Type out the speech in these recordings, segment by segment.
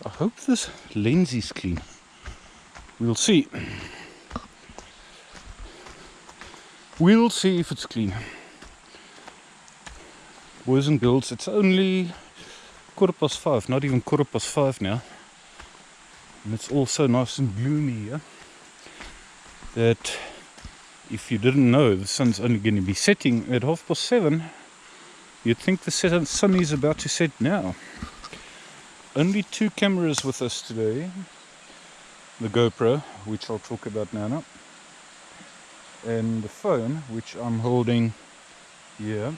I hope this lens is clean. We'll see. We'll see if it's clean. Boys and girls, it's only 5:15, not even 5:15 now. And it's also nice and gloomy here. That if you didn't know, the sun's only going to be setting at 7:30. You'd think the sun is about to set now. Only 2 cameras with us today. The GoPro, which I'll talk about now, and the phone, which I'm holding here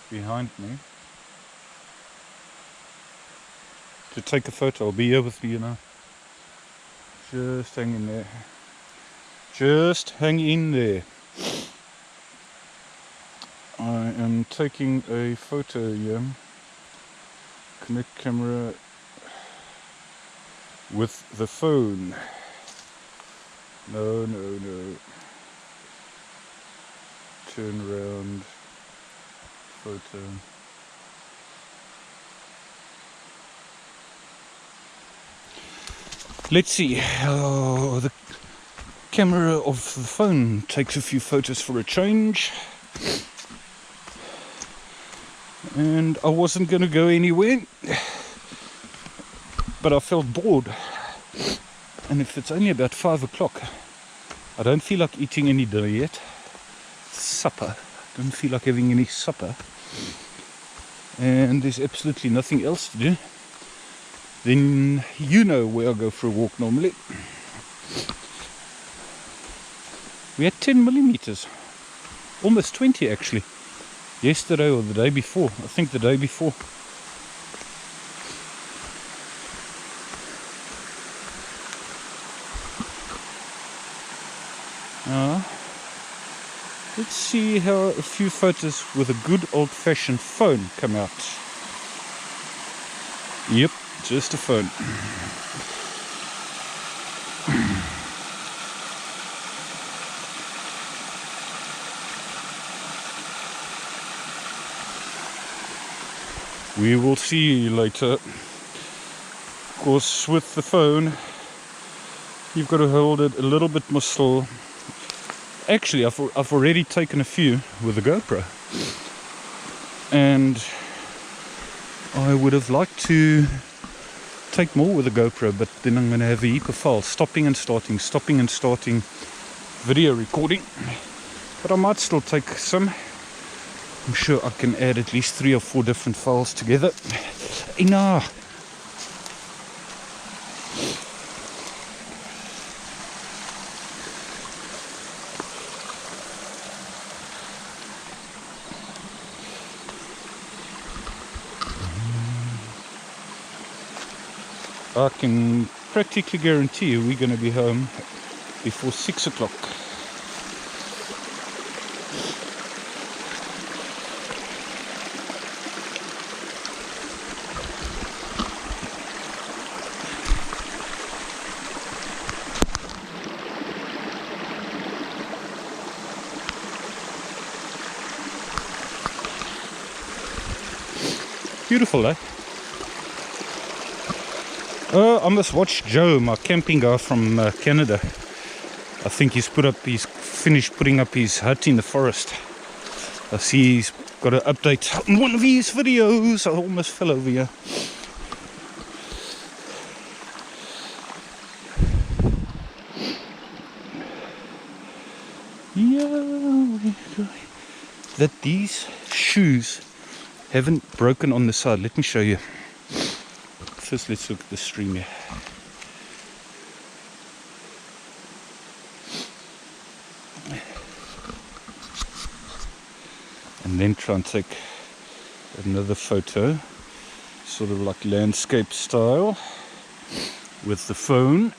behind me to take a photo. I'll be here with you now. Just hang in there. Just hang in there. I am taking a photo here. Connect camera with the phone. No. Turn around. Photo. Let's see. Oh, the camera of the phone takes a few photos for a change. And I wasn't going to go anywhere, but I felt bored. And if it's only about 5 o'clock, I don't feel like eating any dinner yet. Supper. I don't feel like having any supper. And there's absolutely nothing else to do. Then you know where I go for a walk normally. We had 10 millimeters. Almost 20 actually. Yesterday or the day before. I think the day before. Let's see how a few photos with a good old-fashioned phone come out. Yep, just a phone. We will see later. Of course, with the phone, you've got to hold it a little bit more still. Actually, I've already taken a few with the GoPro, and I would have liked to take more with the GoPro, but then I'm going to have a heap of files, stopping and starting video recording. But I might still take some. I'm sure I can add at least 3 or 4 different files together. Enough. I can practically guarantee you we're going to be home before 6 o'clock. Beautiful, eh? I must watch Joe, my camping guy from Canada. I think he's finished putting up his hut in the forest. I see he's got an update on one of his videos. I almost fell over here. Yeah, that these shoes haven't broken on the side. Let me show you. First, let's look at the stream here. And then try and take another photo, sort of like landscape style, with the phone.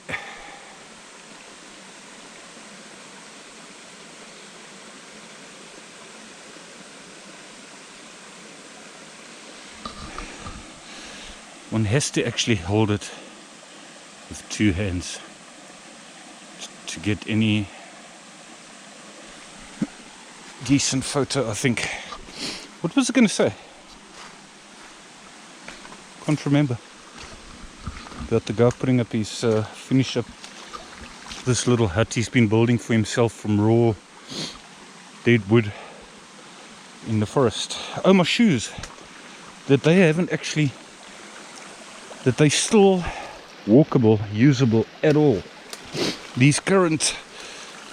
One has to actually hold it with 2 hands to get any decent photo, I think. What was I going to say? Can't remember. about the guy putting up his finish up this little hut he's been building for himself from raw dead wood in the forest. Oh, my shoes, that they haven't actually, that they still walkable, usable at all. These current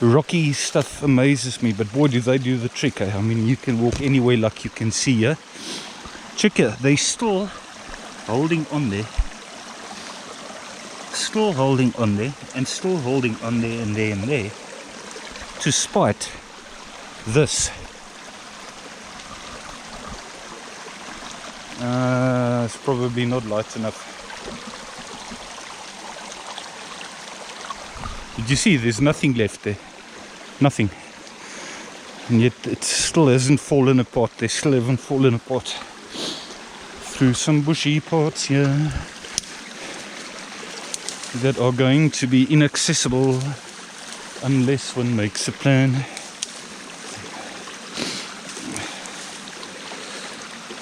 rocky stuff amazes me, but boy do they do the trick. I mean, you can walk anywhere like you can see here. Check here, they still holding on there, still holding on there, and still holding on there and there and there, to spite this. It's probably not light enough. Did you see there's nothing left there? Nothing. And yet it still hasn't fallen apart. They still haven't fallen apart. Through some bushy parts here that are going to be inaccessible unless one makes a plan.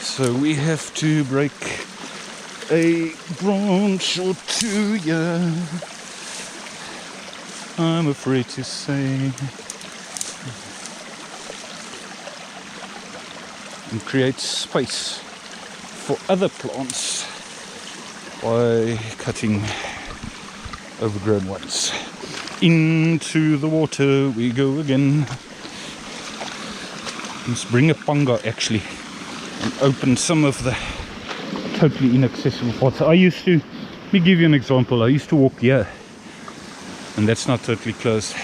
So we have to break a branch or two, yeah, I'm afraid to say, and create space for other plants by cutting overgrown ones. Into the water we go again. Let's bring a panga actually and open some of the totally inaccessible parts. I used to, let me give you an example. I used to walk here, and that's not totally closed.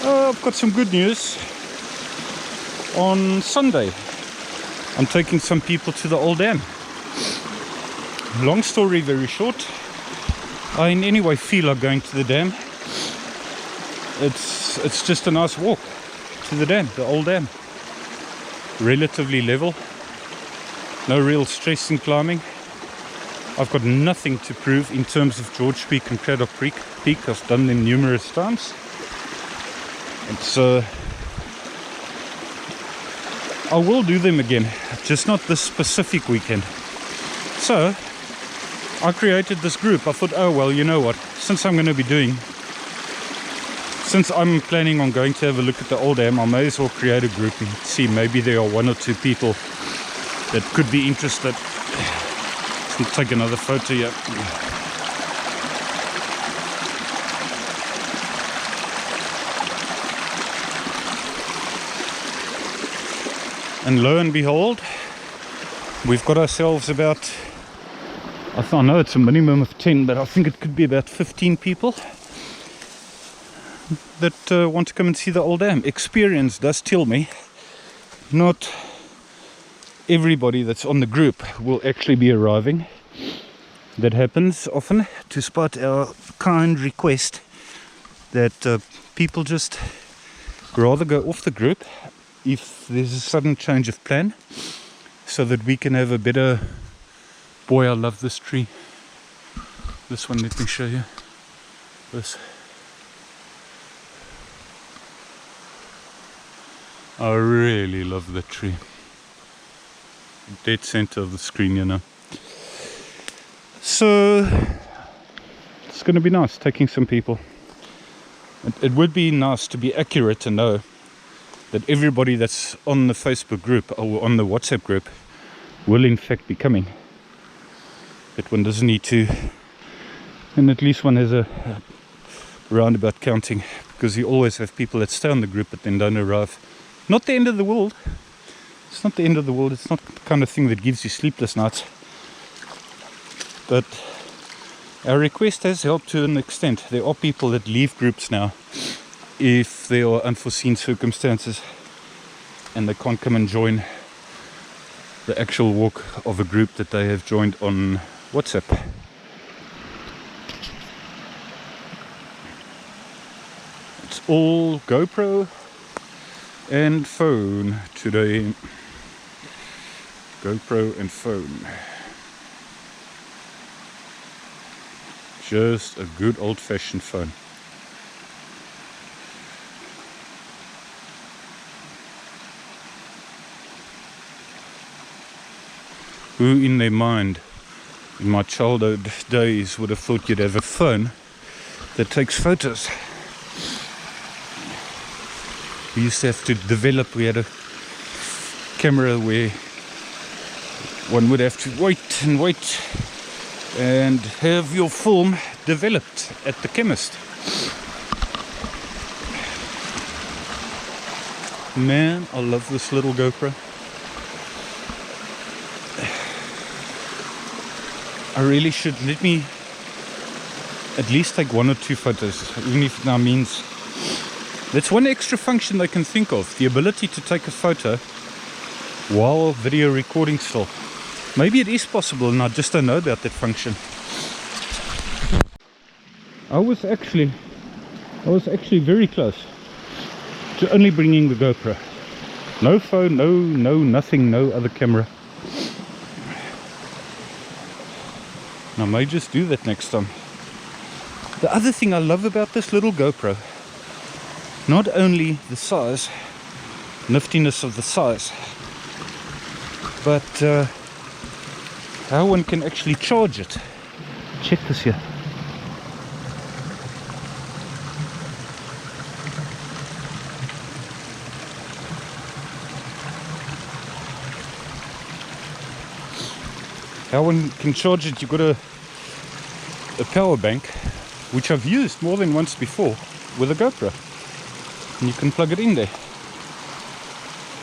I've got some good news. On Sunday, I'm taking some people to the old dam. Long story very short, I in any way feel like going to the dam. It's just a nice walk to the dam, the old dam. Relatively level, no real stress in climbing. I've got nothing to prove in terms of George Peak and Craddock Peak. I've done them numerous times. It's I will do them again, just not this specific weekend. So I created this group. I thought, oh well, you know what, since I'm planning on going to have a look at the old dam, I may as well create a group and see, maybe there are one or two people that could be interested. Let's take another photo here. And lo and behold, we've got ourselves about, I know it's a minimum of 10, but I think it could be about 15 people that want to come and see the old dam. Experience does tell me not everybody that's on the group will actually be arriving. That happens often, to spot our kind request that people just rather go off the group if there's a sudden change of plan, so that we can have a better, boy I love this tree, this one, let me show you this. I really love that tree, dead center of the screen, you know. So it's going to be nice taking some people. It would be nice to be accurate and know that everybody that's on the Facebook group or on the WhatsApp group will in fact be coming. That one doesn't need to, and at least one has a roundabout counting, because you always have people that stay on the group but then don't arrive. Not the end of the world. It's not the end of the world. It's not the kind of thing that gives you sleepless nights. But our request has helped to an extent. There are people that leave groups now if there are unforeseen circumstances. and they can't come and join the actual walk of a group that they have joined on WhatsApp. It's all GoPro and phone today. GoPro and phone. Just a good old-fashioned phone. Who in their mind, in my childhood days, would have thought you'd have a phone that takes photos? We used to have to develop, we had a camera where one would have to wait and have your film developed at the chemist. Man, I love this little GoPro. I really should let me at least take 1 or 2 photos, even if it now means that's one extra function they can think of, the ability to take a photo while video recording still. Maybe it is possible and I just don't know about that function. I was actually very close to only bringing the GoPro. No phone, no nothing, no other camera. And I may just do that next time. The other thing I love about this little GoPro, not only the size, niftiness of the size, but how one can actually charge it. Check this here. How one can charge it, you've got a power bank, which I've used more than once before with a GoPro, and you can plug it in there.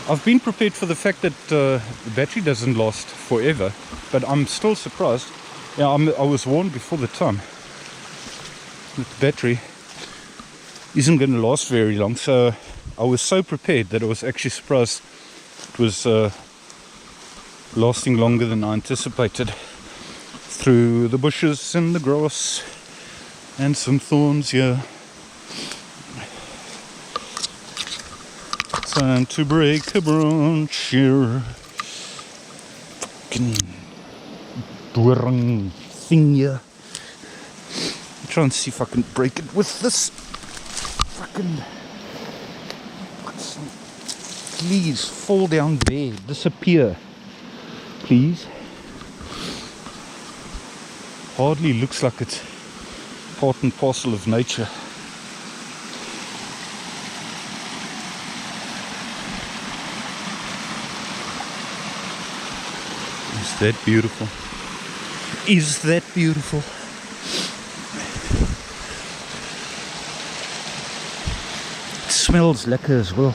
I've been prepared for the fact that the battery doesn't last forever, but I'm still surprised. Yeah, I was warned before the time that the battery isn't going to last very long, so I was so prepared that I was actually surprised it was lasting longer than I anticipated, through the bushes and the grass and some thorns here. Time to break a branch here. Fucking doorn thing here. I'm trying to see if I can break it with this fucking. Please fall down there, disappear. Please. Hardly looks like it's part and parcel of nature. Is that beautiful? Is that beautiful? It smells lekker as well.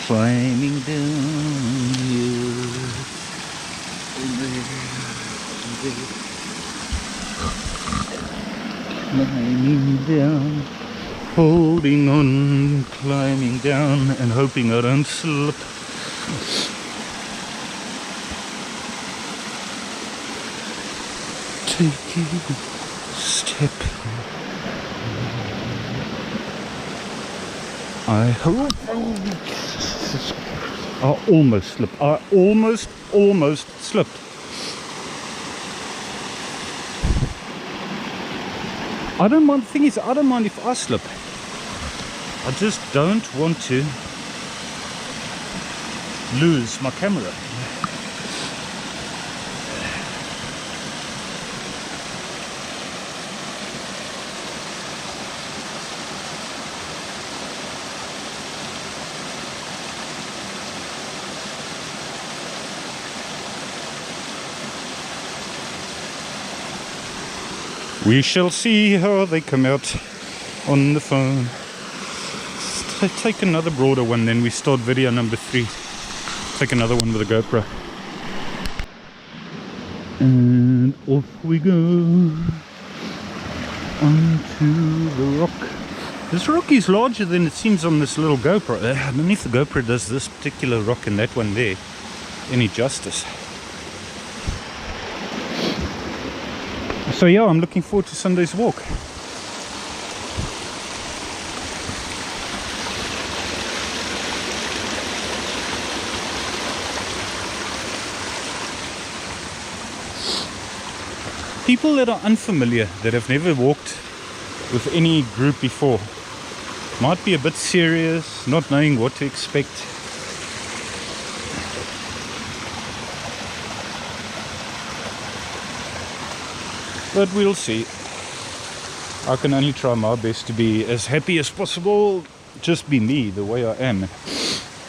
Climbing down here. Climbing down, holding on, climbing down and hoping I don't slip. Take a step. I hope I almost slipped. I almost slipped. I don't mind, the thing is, I don't mind if I slip. I just don't want to lose my camera. We shall see how they come out on the phone. Let's take another broader one, then we start video number 3. Take another one with a GoPro. And off we go onto the rock. This rock is larger than it seems on this little GoPro. I don't know if the GoPro does this particular rock and that one there any justice. So yeah, I'm looking forward to Sunday's walk. People that are unfamiliar, that have never walked with any group before, might be a bit serious, not knowing what to expect. But we'll see. I can only try my best to be as happy as possible. Just be me, the way I am.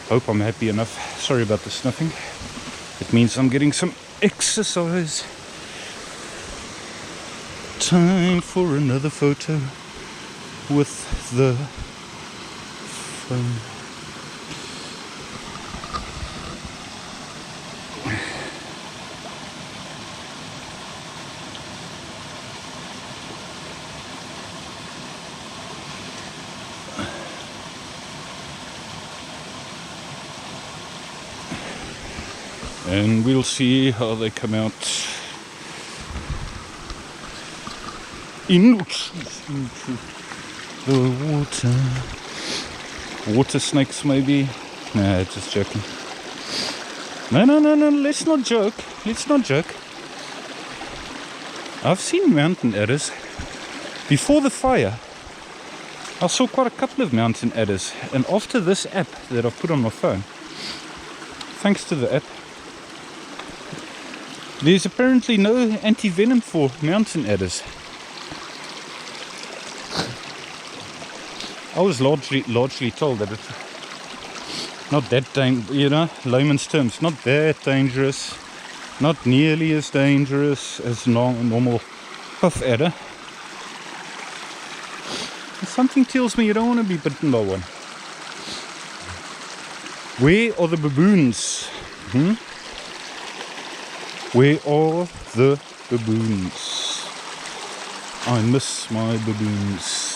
Hope I'm happy enough. Sorry about the snuffing. It means I'm getting some exercise. Time for another photo with the phone. And we'll see how they come out into the water. Water snakes maybe? Nah, just joking. No, let's not joke. Let's not joke. I've seen mountain adders. Before the fire, I saw quite a couple of mountain adders. And after this app that I've put on my phone, thanks to the app, there's apparently no anti-venom for mountain adders. I was largely told that it's not that layman's terms, not that dangerous, not nearly as dangerous as normal puff adder. And something tells me you don't want to be bitten by one. Where are the baboons? Where are the baboons? I miss my baboons.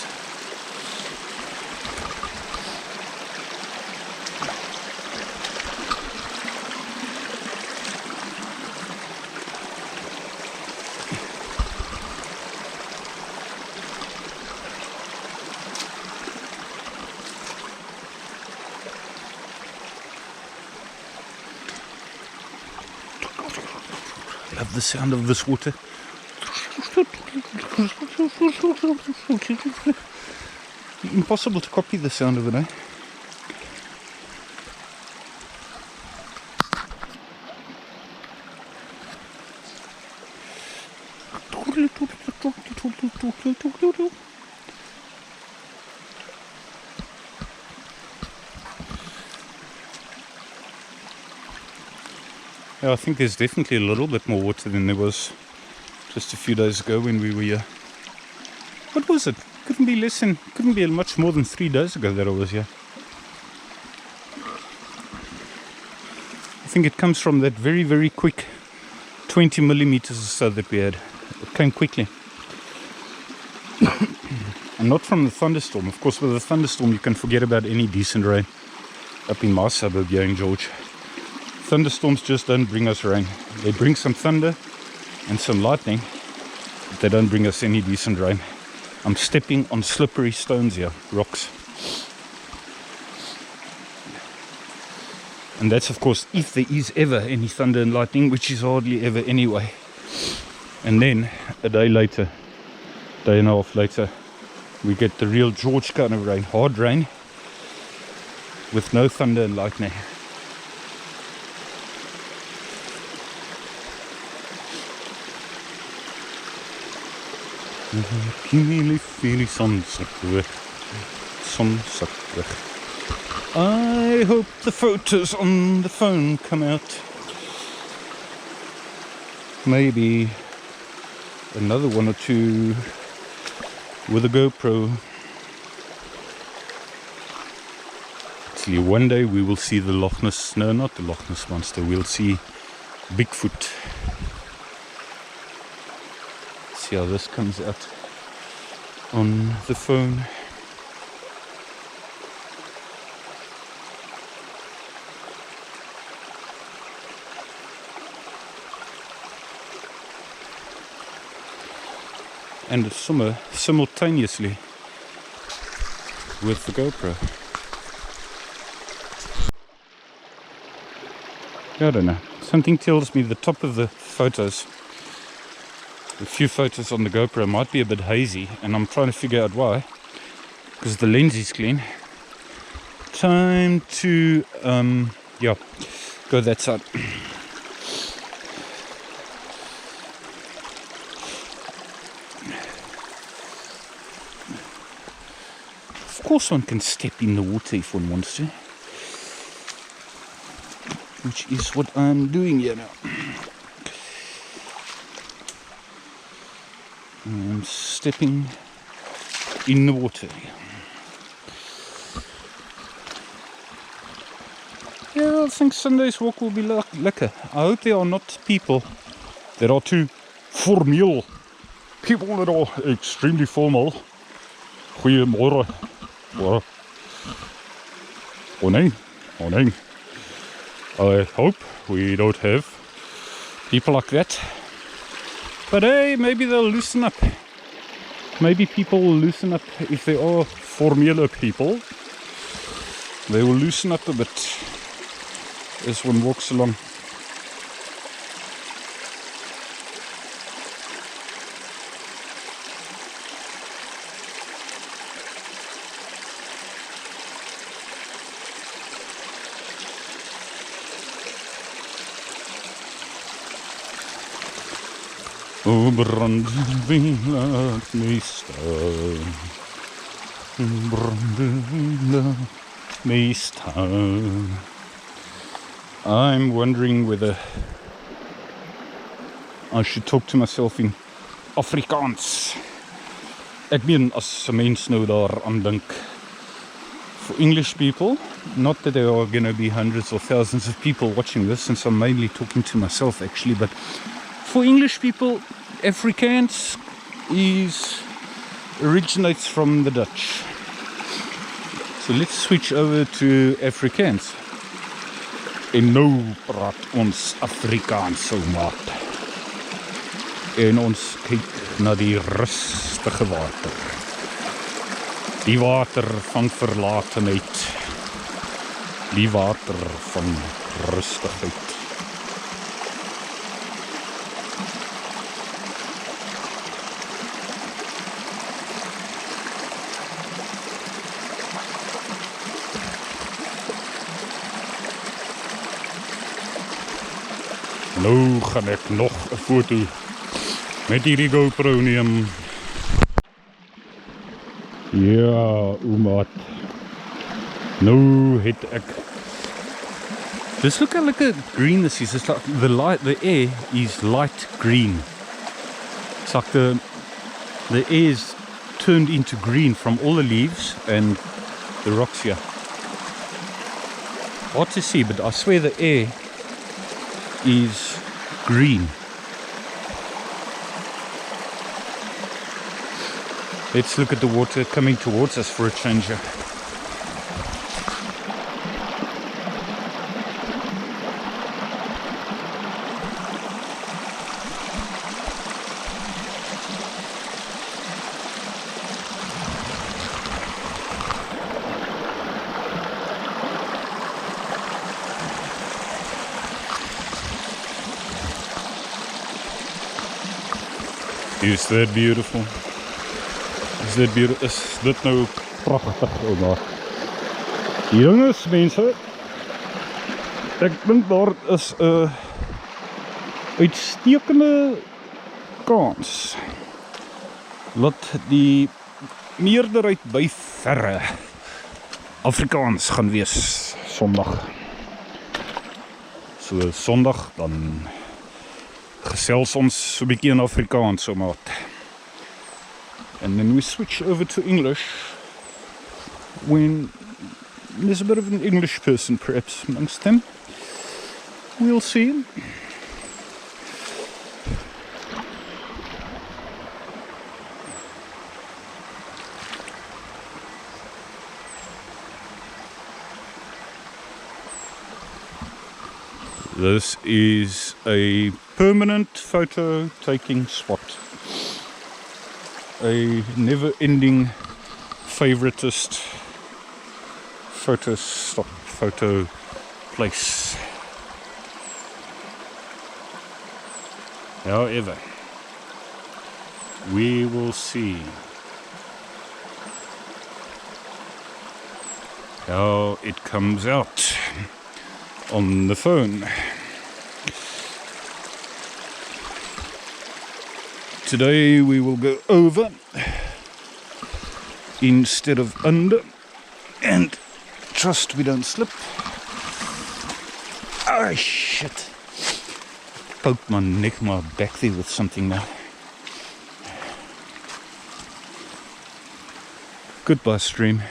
Love the sound of this water. Impossible to copy the sound of it, eh? Yeah, I think there's definitely a little bit more water than there was just a few days ago when we were here. What was it? Couldn't be much more than 3 days ago that I was here. I think it comes from that very, very quick 20 millimeters or so that we had. It came quickly. And not from the thunderstorm. Of course, with a thunderstorm you can forget about any decent rain up in my suburb here in George. Thunderstorms just don't bring us rain. They bring some thunder and some lightning, but they don't bring us any decent rain. I'm stepping on slippery stones here, rocks. And that's of course if there is ever any thunder and lightning, which is hardly ever anyway. And then a day and a half later, we get the real George kind of rain, hard rain with no thunder and lightning. I hope the photos on the phone come out. Maybe another one or two with a GoPro. Actually, one day we will see the Loch Ness, no, not the Loch Ness monster, we'll see Bigfoot. See how this comes out on the phone. and simultaneously with the GoPro. I don't know. Something tells me the top of the photos, a few photos on the GoPro, might be a bit hazy, and I'm trying to figure out why. Because the lens is clean. Time to go that side. Of course one can step in the water if one wants to, which is what I'm doing here now. I'm stepping in the water. Yeah, I think Sunday's walk will be lekker. I hope there are not people that are too formeel. People that are extremely formal. Goeiemorgen. Morning. Morning. I hope we don't have people like that. But hey, maybe they'll loosen up. Maybe people will loosen up if they are formele people. They will loosen up a bit as one walks along. O branding laat my staan. Branding laat my staan. I'm wondering whether I should talk to myself in Afrikaans. Ek meen as 'n mens nou daaraan dink. For English people, not that there are going to be hundreds or thousands of people watching this, since I'm mainly talking to myself actually, but for English people, Afrikaans originates from the Dutch. So let's switch over to Afrikaans. En nou praat ons Afrikaans so maat. En ons kyk na die rustige water. Die water van verlatenheid. Die water van rustigheid. Nou gaan ek nog 'n foto met hierdie GoPro neem. Ja, oemaat. Nou het ek. Just look how like green this is. It's like the air is light green. It's like the air is turned into green from all the leaves and the rocks here. Hard to see, but I swear the air is green. Let's look at the water coming towards us for a change here. Is that beautiful? Is that beautiful? Is dit nou pragtig, ouma? Jongens, mense, ek dink daar is 'n uitstekende kans dat die meerderheid by verre Afrikaans gaan wees Sondag. So Sondag dan gesels ons so 'n bietjie in Afrikaans so maat. And then we switch over to English when there's a bit of an English person perhaps amongst them. We'll see. This is a permanent photo taking spot. a never-ending favoritist photo place. However, we will see how it comes out on the phone. Today we will go over instead of under, and trust we don't slip. Oh shit! Poked my neck, my back there with something now. Goodbye, stream.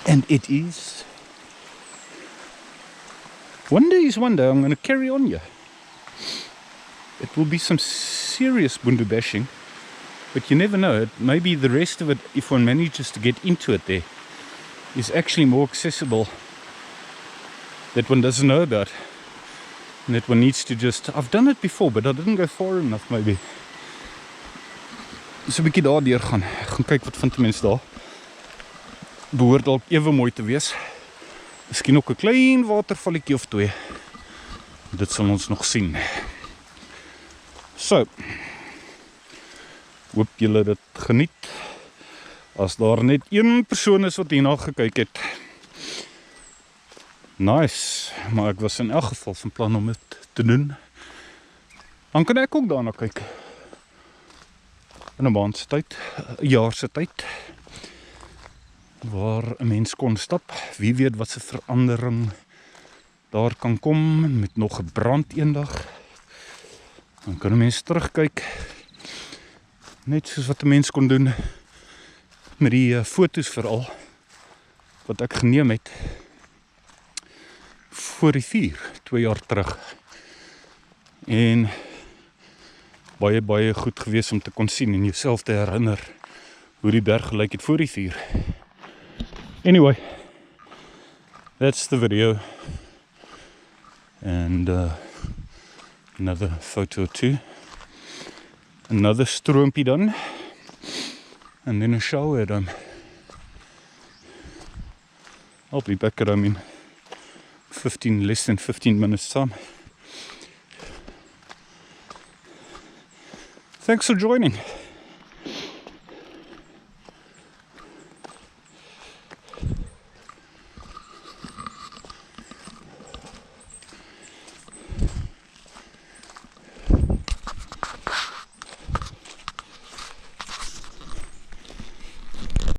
And it is. One day is one day, I'm going to carry on here. It will be some serious bundu bashing, but you never know. Maybe the rest of it, if one manages to get into it there, is actually more accessible, that one doesn't know about, and that one needs to just... I've done it before, but I didn't go far enough maybe. So 'n bietjie daar deur gaan. Ek gaan kyk wat vind die mense daar. Behoort dalk ewe mooi te wees. Miskien ook 'n klein watervalletjie of twee. Dit sal ons nog sien. So, hoop julle dit geniet. As daar net een persoon is wat hierna gekyk het. Nice, maar ek was in elk geval van plan om dit te doen. Dan kan ek ook daarna kyk. In 'n maand se tyd, 'n jaar se tyd. Waar 'n mens kon stap, wie weet wat se verandering daar kan kom met nog 'n brand eendag. Dan kan 'n mens terugkyk, net soos wat 'n mens kon doen met die foto's veral wat ek geneem het voor die vuur 2 jaar terug. En baie goed gewees om te kon sien en jouself te herinner hoe die berg gelyk het voor die vuur. Anyway, that's the video, and another photo or two, another stroompie done, and then a shower done. I'll be back at home in less than 15 minutes time. Thanks for joining.